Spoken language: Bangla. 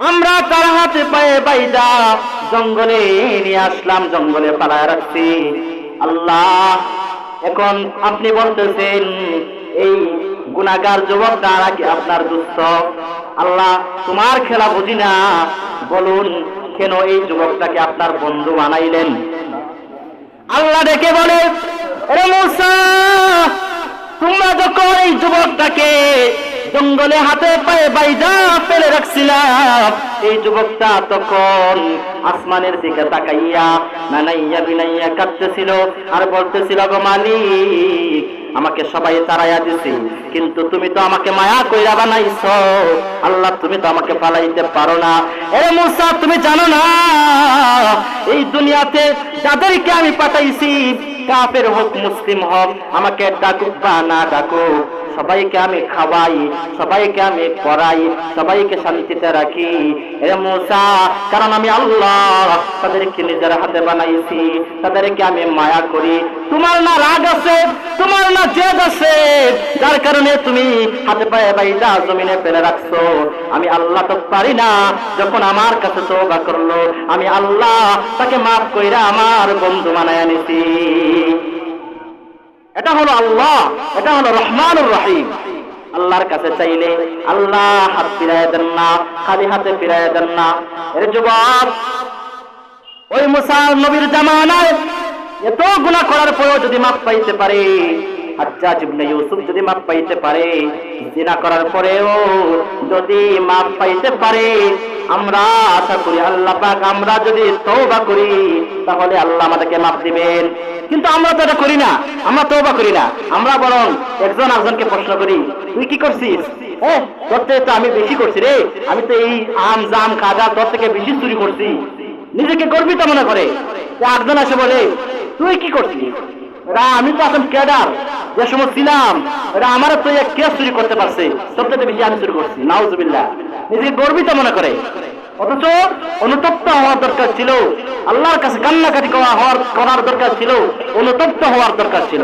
আমরা তার হাতে পায়ে বাইদা জঙ্গলে নিয়ে আসলাম, জঙ্গলে পালায় রাখছি। আল্লাহ, এখন আপনি বলতেছেন এই গুনাহগার যুবকটা নাকি আপনার দুস্থ। আল্লাহ, তোমার খেলা বুঝি না, বলুন কেন এই যুবকটাকে আপনার বন্ধু বানাইলেন? আল্লাহ ডেকে বলে, আরে মূসা, তোমরা যখন এই যুবকটাকে জঙ্গলে হাতে পায়ে বাইজা ফেলে রাখছিলাম, এই যুবকটা তখন আসমানের দিকে তাকাইয়া নানাইয়া বিনাইয়া কাঁদতেছিল আর বলতেছিল, গো মালিক, আমাকে সবাই তাড়াইয়া দিছে, কিন্তু তুমি তো আমাকে মায়া কইরা বানাইছো। আল্লাহ, তুমি তো আমাকে পালাইতে পারো না। এ মূসা, তুমি জানো না এই দুনিয়াতে যাদেরকে আমি পাঠাইছি, কাফের হোক মুসলিম হোক, আমাকে ডাকুক বা না ডাকুক, সবাইকে আমি খাওয়াই, সবাইকে আমি পড়াই, সবাইকে শান্তিতে রাখি। এ মূসা, কারণ আমি আল্লাহ তাদেরকে নিজের হাতে বানাইছি, তাদেরকে আমি মায়া করি। তোমার না রাগ আছে, তোমার না জেদ আছে, যার কারণে তুমি হাতে পায়ে বাইদা জমিনে ফেলে রাখছো। আমি আল্লাহ তো পারি না, যখন আমার কাছে তওবা করলো, আমি আল্লাহ তাকে মাফ কইরা আমার বন্ধু বানায় নিছি। এটা হলো আল্লাহ, এটা হলো রহমানুর রহিম। আল্লাহর কাছে চাইলে আল্লাহ হাত ফিরাইয়া দেন না, খালি হাতে ফিরাইয়া দেন না। এর যুবক, ওই মুসা নবীর জামানায় এত গুনাহ করার পরেও যদি মাফ পাইতে পারে, হাজ্জাজ ইবনে ইউসুফ যদি মাফ পাইতে পারে, জিনা করার পরেও যদি মাফ পাইতে পারে, আমরা আশা করি আল্লাহ পাক আমরা যদি তওবা করি তাহলে আল্লাহ আমাদেরকে মাফ দিবেন। কিন্তু আমরা তো এটা করি না, আমরা তওবা করি না। আমরা বরং একজন আরেকজনকে প্রশ্ন করি, তুই কি করছিস? তোর থেকে তো আমি বেশি করছি রে, আমি তো এই আম জাম খাজা তোর থেকে বেশি চুরি করছি। নিজেকে গর্বিত মনে করে। একজন এসে বলে, তুই কি করছিস? আমি তো এখন ক্যাডার, যে সময় ছিলাম আমার তো কে চুরি করতে পারছে, সবচেয়ে বেশি আমি চুরি করছি। নাউজুবিল্লাহ, নিজেকে গর্বিত মনে করে। অথচ অনুতপ্ত হওয়ার দরকার ছিল, আল্লাহর কাছে কান্নাকাটি করার দরকার ছিল, অনুতপ্ত হওয়ার দরকার ছিল।